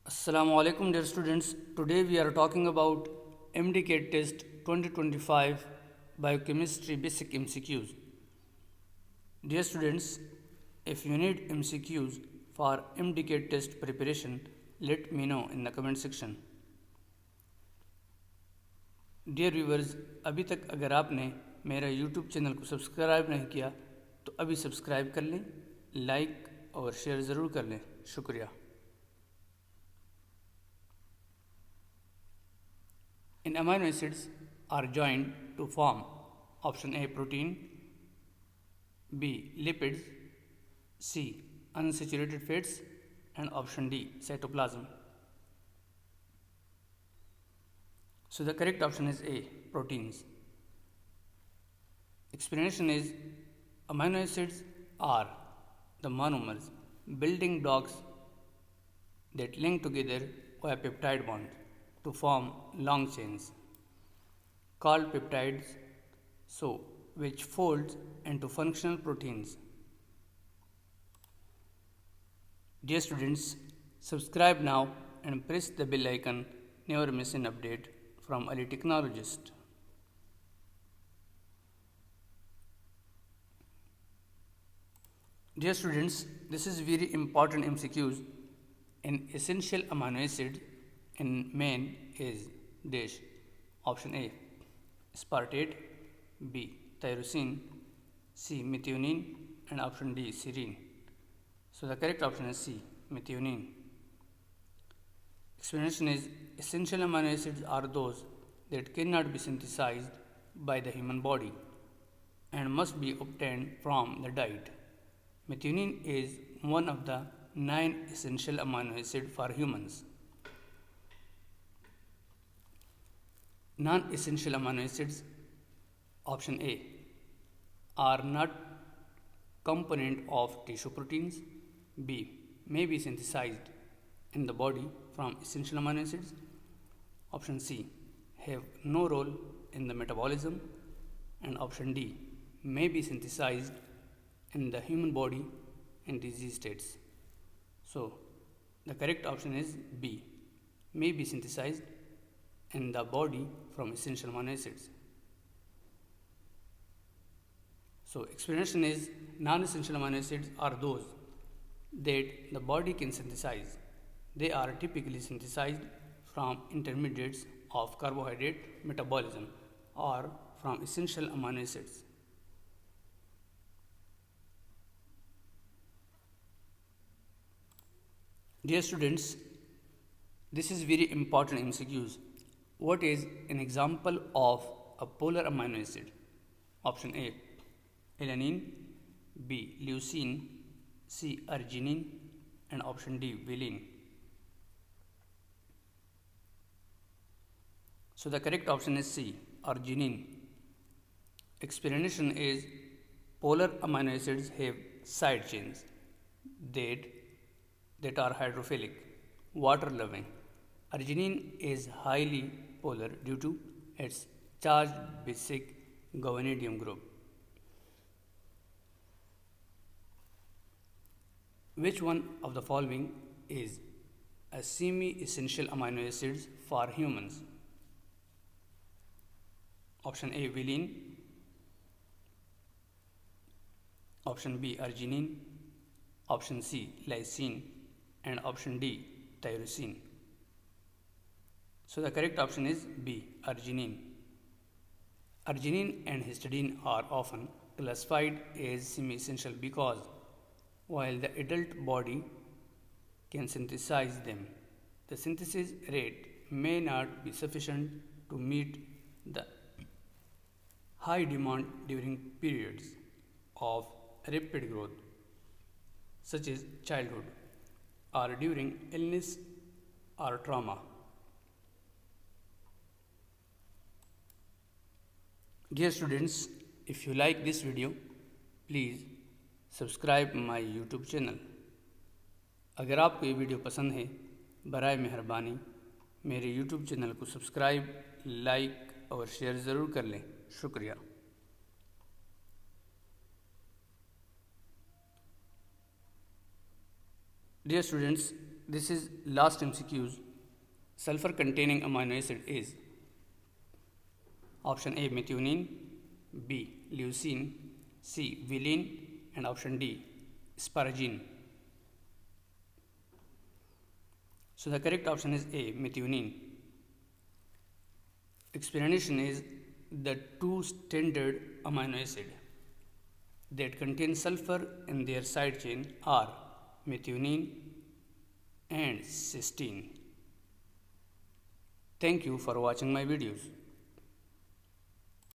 Assalamu alaikum dear students. Today we are talking about MDCAT test 2025 Biochemistry basic MCQs. Dear students, if you need MCQs for MDCAT test preparation, let me know in the comment section. Dear viewers, अभी तक अगर आपने मेरा YouTube channel को subscribe नहीं किया तो अभी सब्सक्राइब कर लें, लाइक और शेयर ज़रूर कर लें। शुक्रिया। In amino acids are joined to form option A protein, B lipids, C unsaturated fats, and option D cytoplasm. So the correct option is A proteins. Explanation is amino acids are the monomers, building blocks that link together by a peptide bond to form long chains called peptides, which folds into functional proteins. Dear students, subscribe now and press the bell icon. Never miss an update from a technologist. Dear students, this is very important MCQs. In essential amino acids in main is dash. Option A aspartate, B tyrosine, C methionine, and option D serine. So the correct option is C methionine. Explanation is essential amino acids are those that cannot be synthesized by the human body and must be obtained from the diet. Methionine is one of the 9 essential amino acids for humans. Non-essential amino acids, option A, are not component of tissue proteins. B, may be synthesized in the body from essential amino acids. Option C, have no role in the metabolism. And option D, may be synthesized in the human body in disease states. So, the correct option is B, may be synthesized in the body from essential amino acids. So, explanation is non-essential amino acids are those that the body can synthesize. They are typically synthesized from intermediates of carbohydrate metabolism or from essential amino acids. Dear students, this is very important MCQs. What is an example of a polar amino acid? Option A, alanine, B, leucine, C, arginine, and option D, valine. So the correct option is C, arginine. Explanation is polar amino acids have side chains that are hydrophilic, water-loving. Arginine is highly polar due to its charged basic guanidinium group. Which one of the following is a semi-essential amino acids for humans? Option A, valine. Option B, arginine. Option C, lysine. And option D, tyrosine. So the correct option is B, arginine. Arginine and histidine are often classified as semi-essential because while the adult body can synthesize them, the synthesis rate may not be sufficient to meet the high demand during periods of rapid growth, such as childhood, or during illness or trauma. Dear students, if you like this video, please subscribe my YouTube channel. अगर आपको ये video पसंद है, बराए मेहरबानी मेरे YouTube channel को subscribe, like और शेयर ज़रूर कर लें। शुक्रिया। Dear students, This is last MCQs. Sulfur containing amino acid is option A methionine, B leucine, C valine, and option D asparagine. So the correct option is A methionine. Explanation is the two standard amino acid that contain sulfur in their side chain are methionine and cysteine. Thank you for watching my videos.